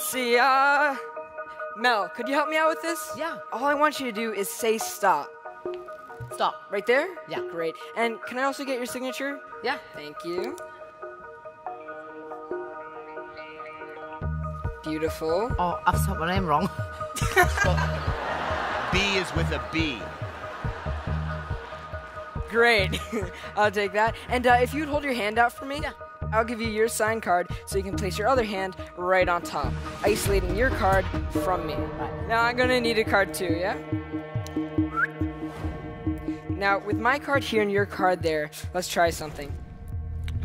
Let's see, Mel, could you help me out with this? Yeah. All I want you to do is say stop. Stop. Right there? Yeah. Great. And can I also get your signature? Yeah. Thank you. Beautiful. Oh, I've spelled my name wrong. B is with a B. Great. I'll take that. And if you'd hold your hand out for me, Yeah. I'll give you your signed card so you can place your other hand right on top, isolating your card from me. Right. Now I'm gonna need a card too, yeah? Now with my card here and your card there, let's try something.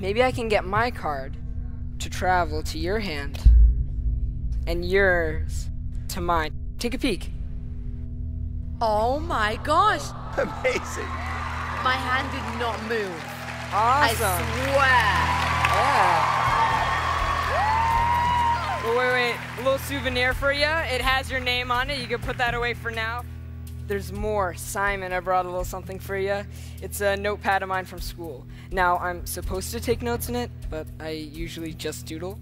Maybe I can get my card to travel to your hand and yours to mine. Take a peek. Oh my gosh. Amazing. My hand did not move. Awesome. I swear. Yeah. Well, wait. A little souvenir for you. It has your name on it. You can put that away for now. There's more. Simon, I brought a little something for you. It's a notepad of mine from school. Now, I'm supposed to take notes in it, but I usually just doodle.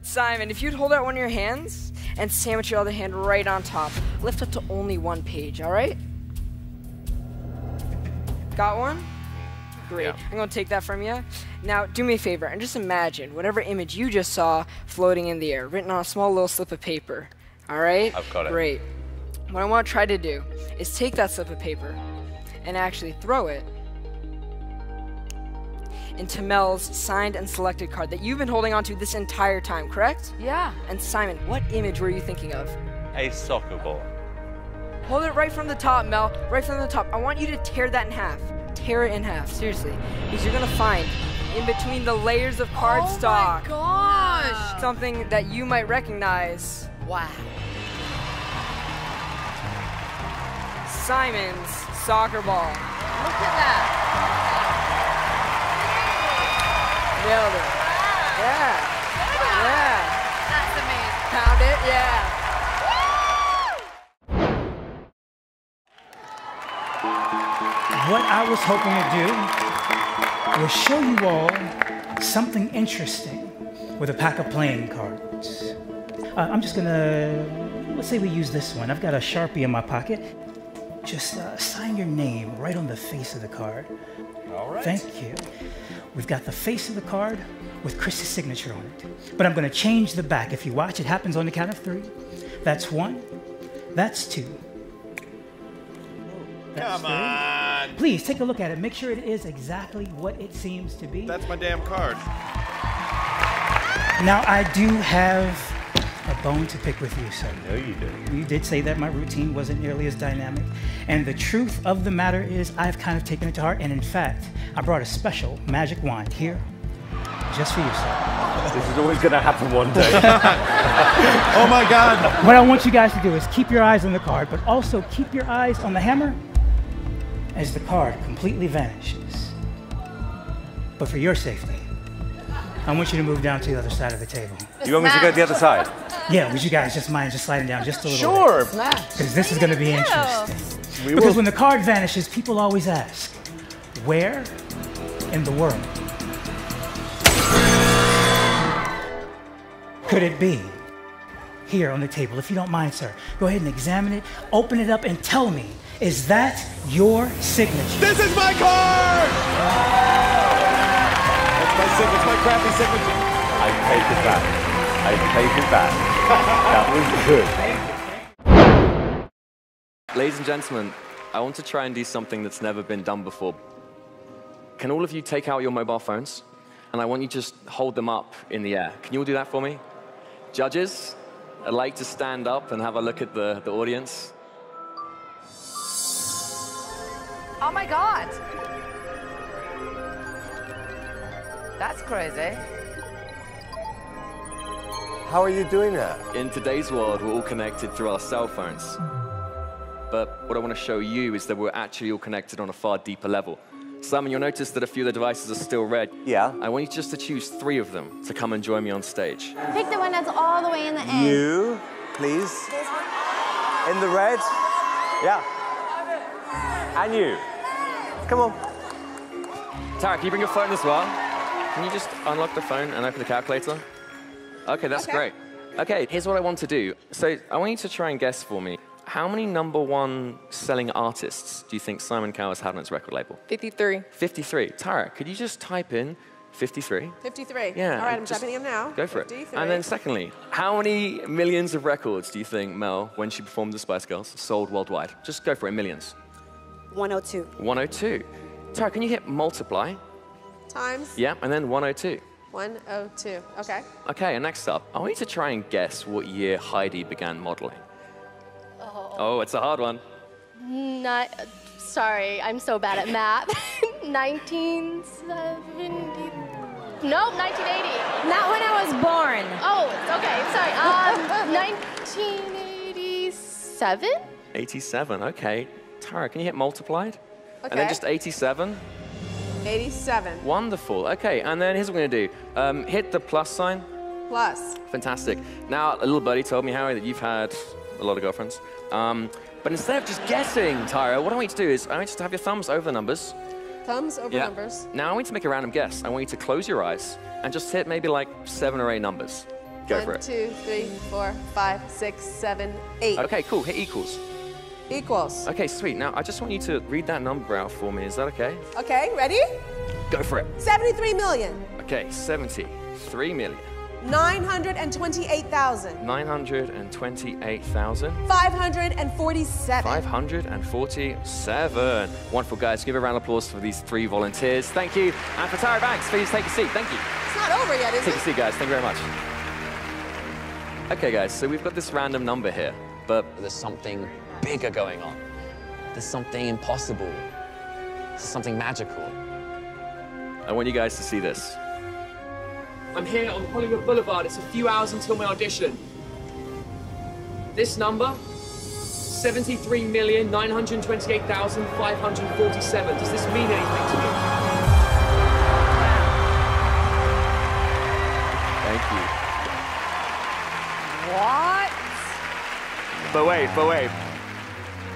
Simon, if you'd hold out one of your hands and sandwich your other hand right on top, lift up to only one page, all right? Got one? Great. Yeah. I'm going to take that from you. Now, do me a favor and just imagine whatever image you just saw floating in the air, written on a small little slip of paper. All right? I've got it. Great. What I want to try to do is take that slip of paper and actually throw it into Mel's signed and selected card that you've been holding onto this entire time, correct? Yeah. And Simon, what image were you thinking of? A soccer ball. Hold it right from the top, Mel. Right from the top. I want you to tear that in half. Tear it in half, seriously. Because you're gonna find in between the layers of cardstock Oh my gosh. something that you might recognize. Wow. Simon's soccer ball. Look at that. Nailed it. Yeah. Yeah. That's amazing. Found it? Yeah. What I was hoping to do was show you all something interesting with a pack of playing cards. I'm just gonna, let's say we use this one. I've got a Sharpie in my pocket. Just sign your name right on the face of the card. All right. Thank you. We've got the face of the card with Chris's signature on it. But I'm gonna change the back. If you watch, it happens on the count of 3. That's 1, that's 2. That's Come on. Please take a look at it. Make sure it is exactly what it seems to be. That's my damn card. Now, I do have a bone to pick with you, sir. No, you do. You did say that my routine wasn't nearly as dynamic. And the truth of the matter is I've kind of taken it to heart. And in fact, I brought a special magic wand here just for you, sir. This is always going to happen one day. Oh my God. What I want you guys to do is keep your eyes on the card, but also keep your eyes on the hammer as the card completely vanishes. But for your safety, I want you to move down to the other side of the table. You want me to go to the other side? Yeah, would you guys just mind just sliding down just a little Sure. bit? Because this is going to be interesting. We Because will. when the card vanishes, people always ask, where in the world could it be? Here on the table, if you don't mind, sir. Go ahead and examine it, open it up, and tell me, is that your signature? This is my card! That's my crappy signature. I take it back. I take it back. That was good. Ladies and gentlemen, I want to try and do something that's never been done before. Can all of you take out your mobile phones? And I want you to just hold them up in the air. Can you all do that for me? Judges, I'd like to stand up and have a look at the audience. Oh my God. That's crazy. How are you doing that? In today's world, we're all connected through our cell phones. But what I want to show you is that we're actually all connected on a far deeper level. Simon, you'll notice that a few of the devices are still red. Yeah. I want you just to choose 3 of them to come and join me on stage. Pick the one that's all the way in the end. You, please. In the red. Yeah. And you. Come on. Tara, can you bring your phone as well? Can you just unlock the phone and open the calculator? Okay, that's great. Okay, here's what I want to do. So I want you to try and guess for me. How many #1 selling artists do you think Simon Cowell has had on his record label? 53. 53. Tara, could you just type in 53? 53. Yeah. All right, I'm typing them now. Go for 53. it. And then secondly, how many millions of records do you think Mel, when she performed the Spice Girls, sold worldwide? Just go for it, millions. 102. 102. Tara, can you hit multiply? Times? Yeah, and then 102. 102. Okay. Okay, and next up, I want you to try and guess what year Heidi began modeling. Oh, it's a hard one. Sorry, I'm so bad at math. 1970. Nope, 1980. Not when I was born. Oh, okay, sorry. 1987? 87, okay. Tara, can you hit multiplied? Okay. And then just 87. 87. Wonderful, okay, and then here's what we're gonna do. Hit the plus sign. Plus. Fantastic. Now, a little buddy told me, Harry, that you've had a lot of girlfriends. But instead of just guessing, Tyra, what I want you to do is I want you to have your thumbs over the numbers. Thumbs over numbers. Now I want you to make a random guess. I want you to close your eyes and just hit maybe like 7 or 8 numbers. Go for it. 1, 2, 3, 4, 5, 6, 7, 8. Okay, cool. Hit equals. Equals. Okay, sweet. Now I just want you to read that number out for me. Is that okay? Okay, ready? Go for it. 73 million. Okay, 73 million. 928,000. 928,000. 547. 547. Wonderful, guys. Give a round of applause for these 3 volunteers. Thank you. And for Tyra Banks, please take a seat. Thank you. It's not over yet, is Take it? a seat, guys. Thank you very much. Okay, guys, so we've got this random number here, but there's something bigger going on. There's something impossible. There's something magical. I want you guys to see this. I'm here on Hollywood Boulevard. It's a few hours until my audition. This number, 73,928,547. Does this mean anything to you? Thank you. What? But wait.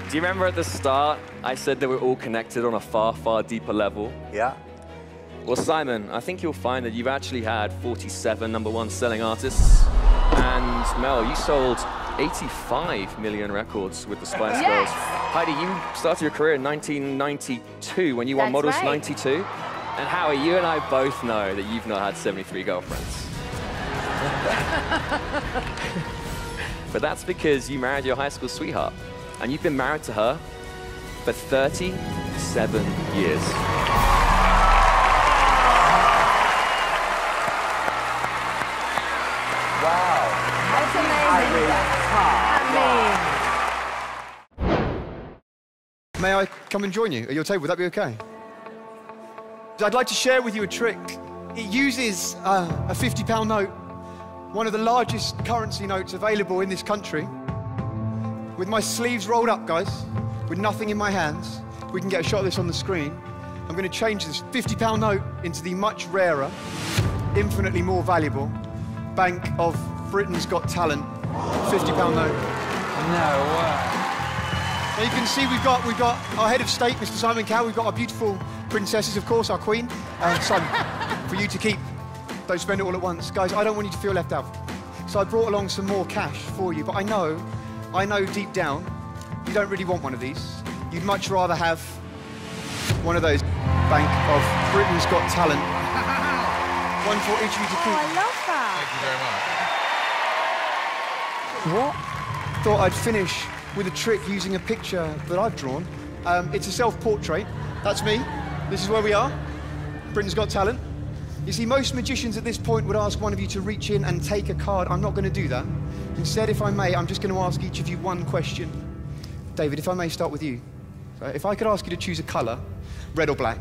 Do you remember at the start, I said that we're all connected on a far, far deeper level? Yeah. Well, Simon, I think you'll find that you've actually had 47 #1 selling artists. And Mel, you sold 85 million records with the Spice Girls. Heidi, you started your career in 1992 when you won Models 92. And Howie, you and I both know that you've not had 73 girlfriends. But that's because you married your high school sweetheart. And you've been married to her for 37 years. Wow. That's amazing. May I come and join you at your table? Would that be okay? I'd like to share with you a trick. It uses a £50 note, one of the largest currency notes available in this country. With my sleeves rolled up, guys, with nothing in my hands, we can get a shot of this on the screen. I'm going to change this £50 note into the much rarer, infinitely more valuable Bank of Britain's Got Talent £50 note. No way. Now you can see we've got our head of state, Mr. Simon Cowell. We've got our beautiful princesses, of course, our queen. Simon, for you to keep. Don't spend it all at once. Guys, I don't want you to feel left out. So I brought along some more cash for you, but I know deep down, you don't really want one of these. You'd much rather have one of those Bank of Britain's Got Talent. One for each of you to keep. Oh, I love that. Thank you very much. What? Thought I'd finish with a trick using a picture that I've drawn. It's a self-portrait. That's me. This is where we are. Britain's Got Talent. You see, most magicians at this point would ask one of you to reach in and take a card. I'm not going to do that. Instead, if I may, I'm just going to ask each of you one question. David, if I may start with you. So if I could ask you to choose a colour, red or black,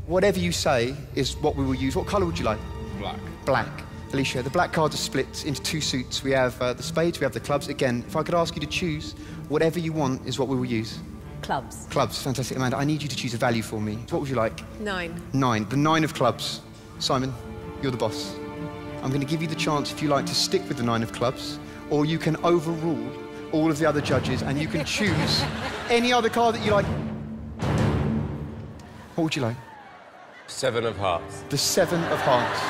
whatever you say is what we will use. What colour would you like? Black. Black. Alicia, the black cards are split into 2 suits. We have the spades, we have the clubs. Again, if I could ask you to choose, whatever you want is what we will use. Clubs. Clubs, fantastic. Amanda, I need you to choose a value for me. What would you like? 9. 9, the 9 of clubs. Simon, you're the boss. I'm going to give you the chance, if you like, to stick with the 9 of clubs, or you can overrule all of the other judges and you can choose any other card that you like. What would you like? 7 of hearts. The 7 of hearts.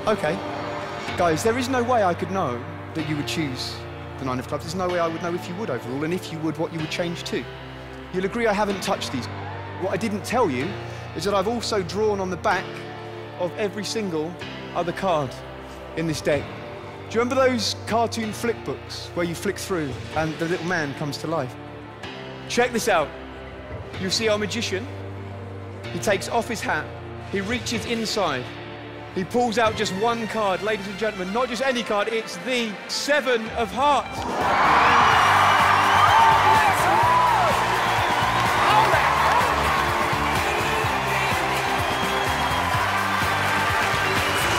Okay. Guys, there is no way I could know that you would choose the 9 of clubs. There's no way I would know if you would overall, and if you would, what you would change to. You'll agree I haven't touched these. What I didn't tell you is that I've also drawn on the back of every single other card in this deck. Do you remember those cartoon flick books where you flick through and the little man comes to life? Check this out. You see our magician? He takes off his hat, he reaches inside, he pulls out just one card, ladies and gentlemen, not just any card, it's the 7 of Hearts.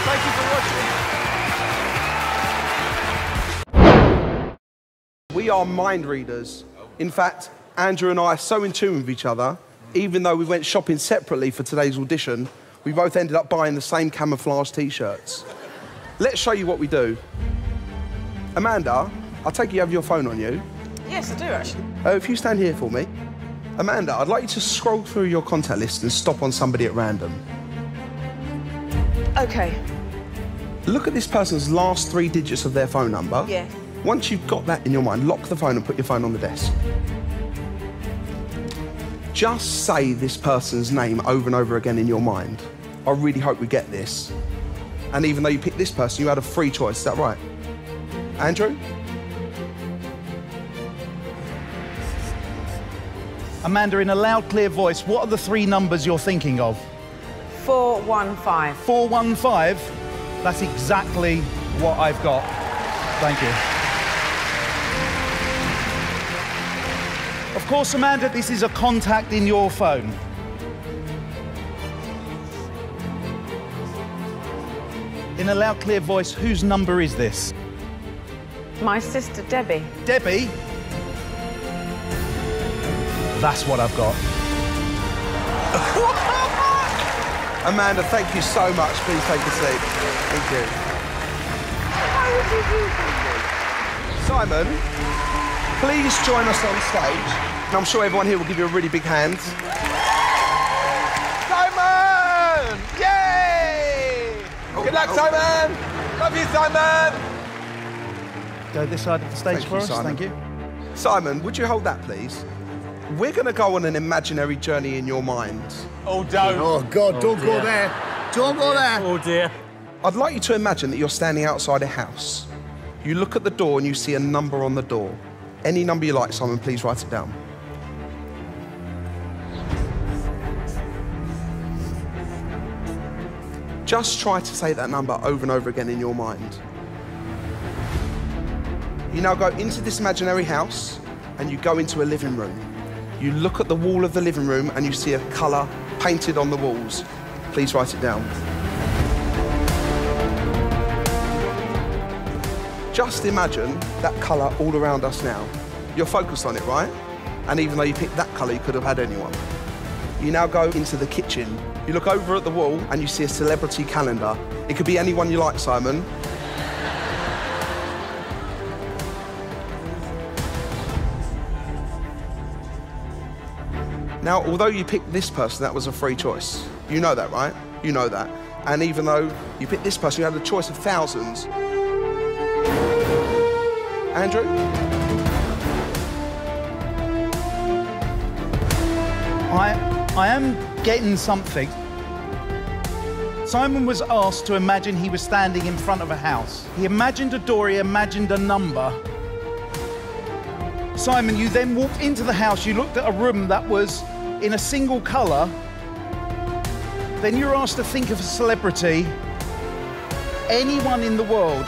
Thank you for watching. We are mind readers. In fact, Andrew and I are so in tune with each other, even though we went shopping separately for today's audition, we both ended up buying the same camouflage T-shirts. Let's show you what we do. Amanda, I take it you have your phone on you. Yes, I do, actually. If you stand here for me. Amanda, I'd like you to scroll through your contact list and stop on somebody at random. OK. Look at this person's last 3 digits of their phone number. Yeah. Once you've got that in your mind, lock the phone and put your phone on the desk. Just say this person's name over and over again in your mind. I really hope we get this. And even though you picked this person, you had a free choice, is that right? Andrew? Amanda, in a loud, clear voice, what are the 3 numbers you're thinking of? 415. 415? That's exactly what I've got. Thank you. Of course, Amanda, this is a contact in your phone. In a loud, clear voice, whose number is this? My sister, Debbie. Debbie? That's what I've got. Amanda, thank you so much. Please take a seat. Thank you. How would you do that? Simon, please join us on stage. And I'm sure everyone here will give you a really big hand. Simon! Yay! Good luck, Simon! Love you, Simon! Go this side of the stage for us. Simon. Thank you. Simon, would you hold that, please? We're going to go on an imaginary journey in your mind. Oh, don't. Oh, God, don't go there. Don't go there. Oh, dear. I'd like you to imagine that you're standing outside a house. You look at the door and you see a number on the door. Any number you like, Simon, please write it down. Just try to say that number over and over again in your mind. You now go into this imaginary house and you go into a living room. You look at the wall of the living room and you see a colour painted on the walls. Please write it down. Just imagine that colour all around us now. You're focused on it, right? And even though you picked that colour, you could have had anyone. You now go into the kitchen. You look over at the wall and you see a celebrity calendar. It could be anyone you like, Simon. Now, although you picked this person, that was a free choice. You know that, right? You know that. And even though you picked this person, you had a choice of thousands. Andrew? I am getting something. Simon was asked to imagine he was standing in front of a house. He imagined a door, he imagined a number. Simon, you then walked into the house, you looked at a room that was in a single colour. Then you're asked to think of a celebrity, anyone in the world.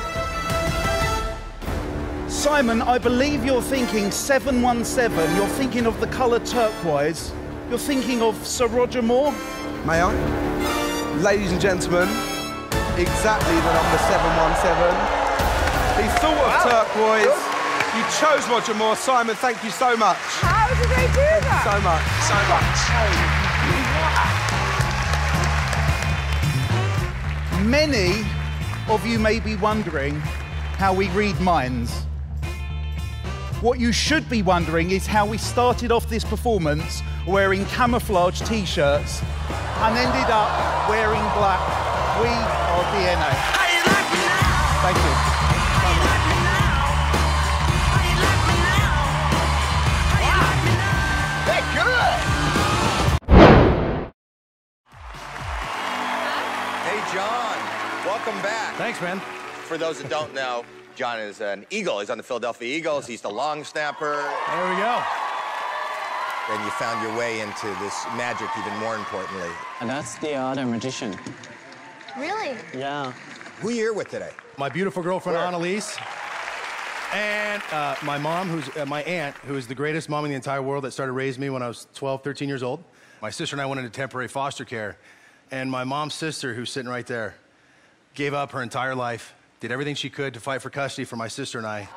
Simon, I believe you're thinking 717, you're thinking of the colour turquoise, you're thinking of Sir Roger Moore? May I? Ladies and gentlemen, exactly the number 717. He thought of turquoise. You chose Roger Moore. Simon, thank you so much. How did they do that? So much. So much. Many of you may be wondering how we read minds. What you should be wondering is how we started off this performance wearing camouflage T-shirts and ended up wearing black. We are DNA. Thank you. They're good. Hey, John. Welcome back. Thanks, man. For those that don't know, John is an Eagle. He's on the Philadelphia Eagles. He's the long snapper. There we go. And you found your way into this magic even more importantly. And that's the other magician. Really? Yeah. Who are you here with today? My beautiful girlfriend, Annalise. And my mom, who's my aunt, who is the greatest mom in the entire world that started raising me when I was 12, 13 years old. My sister and I went into temporary foster care. And my mom's sister, who's sitting right there, gave up her entire life, did everything she could to fight for custody for my sister and I.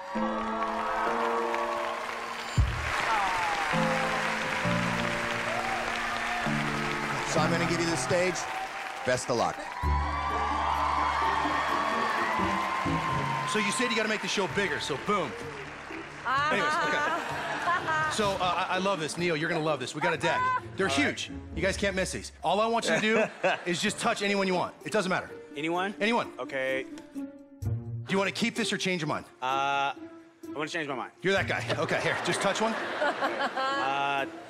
So I'm going to give you the stage. Best of luck. So you said you got to make the show bigger, so boom. Anyways, okay. So I love this. Neil, you're going to love this. We got a deck. They're huge. You guys can't miss these. All I want you to do is just touch anyone you want. It doesn't matter. Anyone? Anyone. Okay. Do you want to keep this or change your mind? I want to change my mind. You're that guy. Okay, here, just touch one.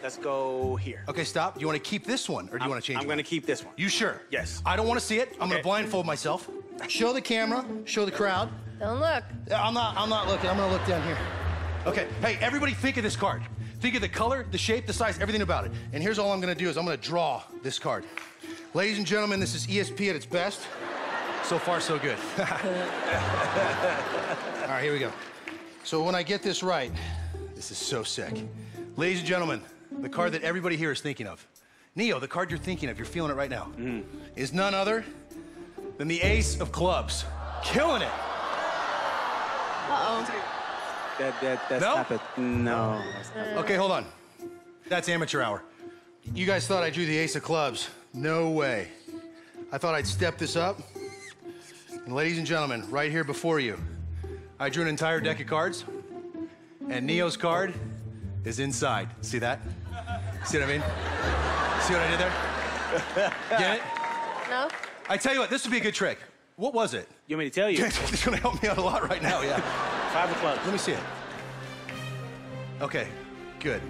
Let's go here. Okay, stop. Do you want to keep this one or do you want to change I'm going to keep this one. You sure? Yes. I don't want to see it. I'm going to blindfold myself. Show the camera. Show the crowd. Don't look. I'm not looking. I'm going to look down here. Okay. Hey, everybody think of this card. Think of the color, the shape, the size, everything about it. And here's all I'm going to do is I'm going to draw this card. Ladies and gentlemen, this is ESP at its best. So far, so good. All right, here we go. So when I get this right, this is so sick. Ladies and gentlemen, the card that everybody here is thinking of. Neo, the card you're thinking of, you're feeling it right now, is none other than the Ace of Clubs. Killing it. Uh-oh. That's No? not it. No. Okay, hold on. That's amateur hour. You guys thought I drew the Ace of Clubs. No way. I thought I'd step this up. And ladies and gentlemen, right here before you, I drew an entire deck of cards, and Neo's card is inside. See that? See what I mean? See what I did there? Get it? No? I tell you what, this would be a good trick. What was it? You want me to tell you? It's gonna help me out a lot right now, yeah. 5 of clubs. Let me see it. Okay, good.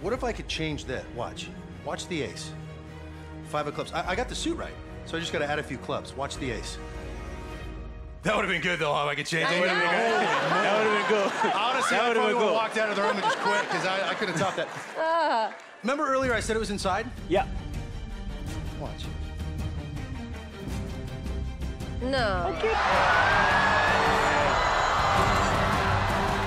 What if I could change that? Watch. Watch the ace. 5 of clubs. I got the suit right, so I just gotta add a few clubs. Watch the ace. That would have been good, though, how I could change it. That would have been good. Honestly, I probably would have walked out of the room and just quit, because I couldn't top that. Remember earlier I said it was inside? Yeah. Watch. No. Okay.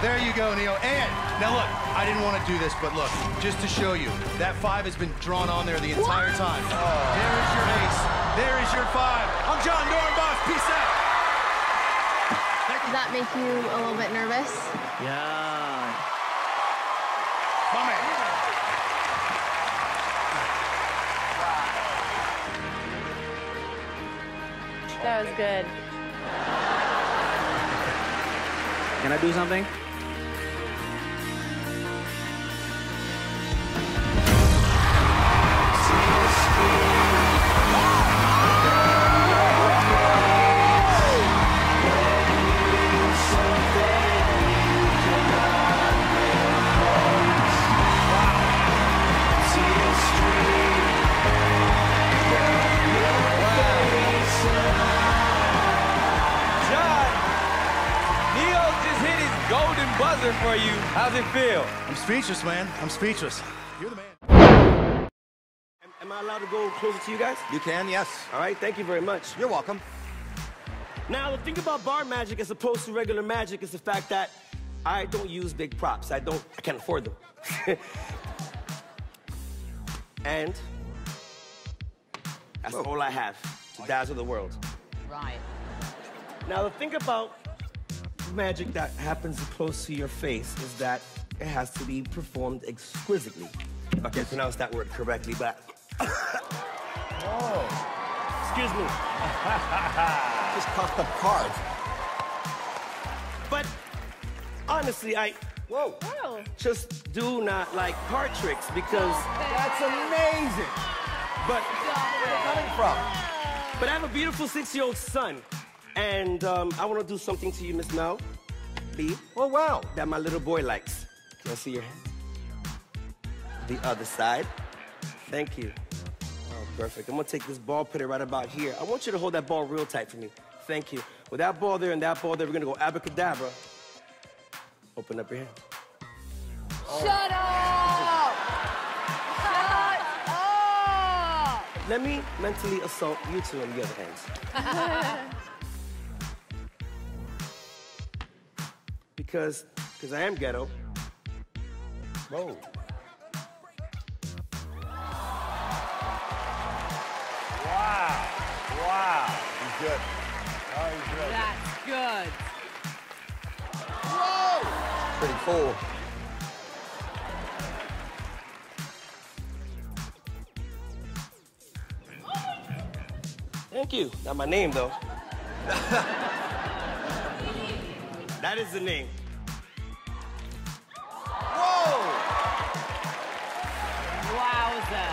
There you go, Neo. And now look, I didn't want to do this, but look, just to show you, that 5 has been drawn on there the entire time. There is your ace. There is your 5. I'm John Dornbos. Peace out. Does that make you a little bit nervous? Yeah. My man. That was good. Can I do something? Buzzer for you. How's it feel? I'm speechless, man. I'm speechless. You're the man. Am I allowed to go closer to you guys? You can, yes. All right, thank you very much. You're welcome. Now, the thing about bar magic as opposed to regular magic is the fact that I don't use big props. I can't afford them. And that's all I have to dazzle the world. Right. Now, the thing about magic that happens close to your face is that it has to be performed exquisitely. If I can pronounce that word correctly, but... Oh. Excuse me. Just coughed up cards. But honestly, I just do not like card tricks because... That's amazing. But where are they coming from? But I have a beautiful 6-year-old son. And I want to do something to you, Miss Mel B. Oh, wow. That my little boy likes. Can I see your hand? The other side. Thank you. Oh, perfect. I'm going to take this ball, put it right about here. I want you to hold that ball real tight for me. Thank you. With that ball there and that ball there, we're going to go abracadabra. Open up your hand. Oh. Shut up! Shut up! Let me mentally assault you two on the other hands. Because I am ghetto. Whoa. Wow. Wow. He's good. Oh, he's good. That's good. Whoa! Pretty cool. Thank you. Not my name, though. That is the name. Whoa! Wowza.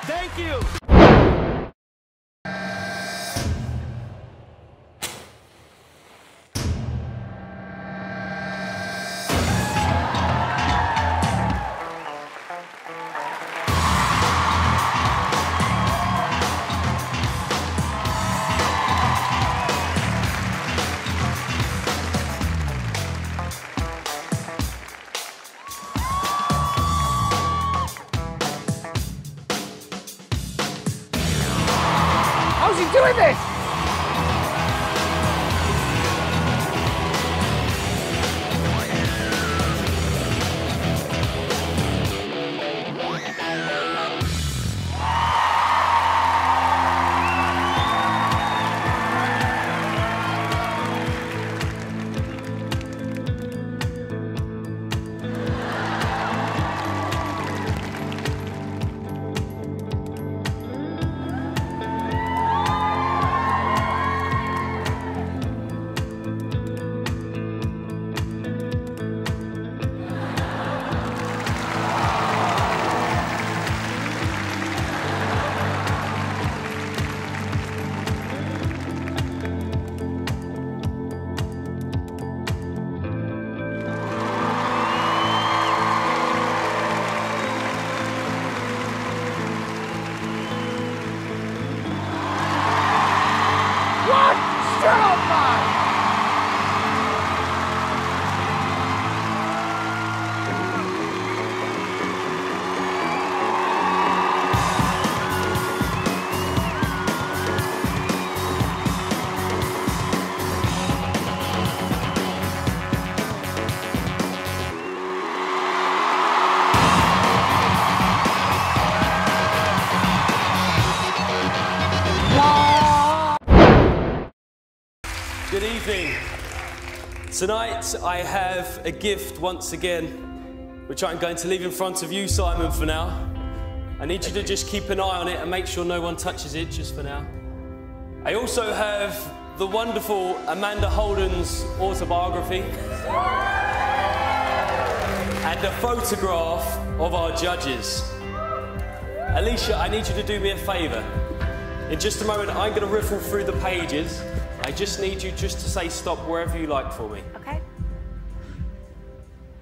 Thank you. How's he doing this? What? Shut up, man! Good evening. Tonight I have a gift once again, which I'm going to leave in front of you, Simon, for now. I need you to just keep an eye on it and make sure no one touches it just for now. I also have the wonderful Amanda Holden's autobiography and a photograph of our judges. Alicia, I need you to do me a favor. In just a moment, I'm going to riffle through the pages. I just need you just to say stop wherever you like for me. Okay.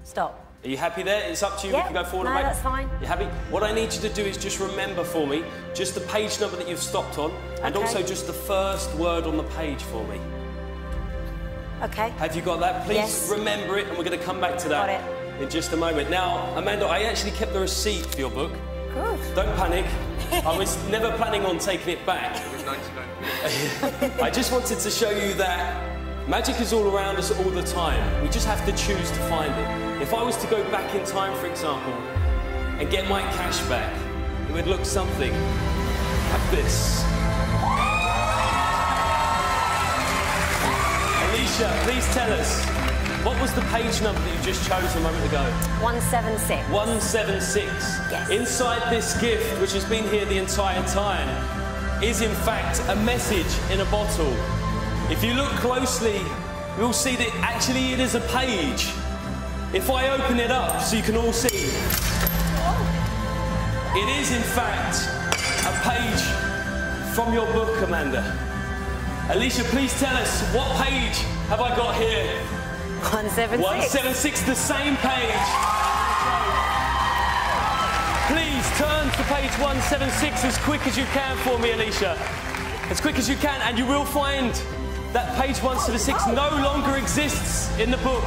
Stop. Are you happy there? It's up to you. Yep. We can go forward and No, back. that's fine. You happy? What I need you to do is just remember for me just the page number that you've stopped on and Okay. also just the first word on the page for me. Okay. Have you got that? Please Yes. remember it and we're going to come back to that Got it. in just a moment. Now, Amanda, I actually kept the receipt for your book. Good. Don't panic. I was never planning on taking it back. I just wanted to show you that magic is all around us all the time. We just have to choose to find it. If I was to go back in time, for example, and get my cash back, it would look something like this. Alicia, please tell us, what was the page number that you just chose a moment ago? 176. 176. Yes. Inside this gift, which has been here the entire time, is in fact a message in a bottle. If you look closely, you'll see that actually it is a page. If I open it up so you can all see. It is, in fact, a page from your book, Amanda. Alicia, please tell us, what page have I got here? 176. 176, the same page. Please turn to page 176 as quick as you can for me, Alicia. As quick as you can, and you will find that page 176 no longer exists in the book.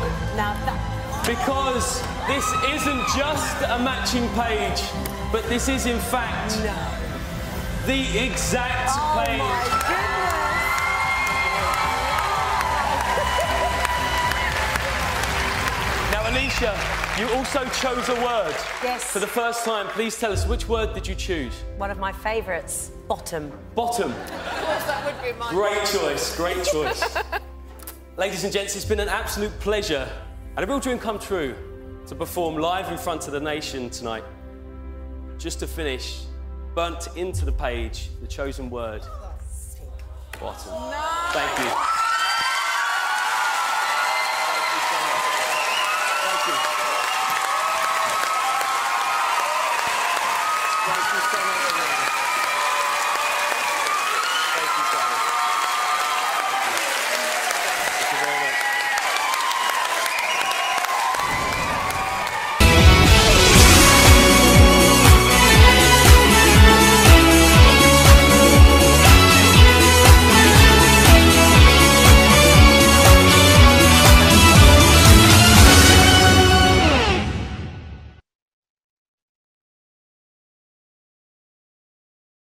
Because this isn't just a matching page, but this is, in fact, the exact page. My goodness. Now, Alicia, you also chose a word. Yes. For the first time. Please tell us, which word did you choose? One of my favourites, bottom. Bottom. Of course, that would be mine. Great choice, great choice. Ladies and gents, it's been an absolute pleasure and a real dream come true to perform live in front of the nation tonight. Just to finish, burnt into the page, the chosen word, bottom. No. Thank you.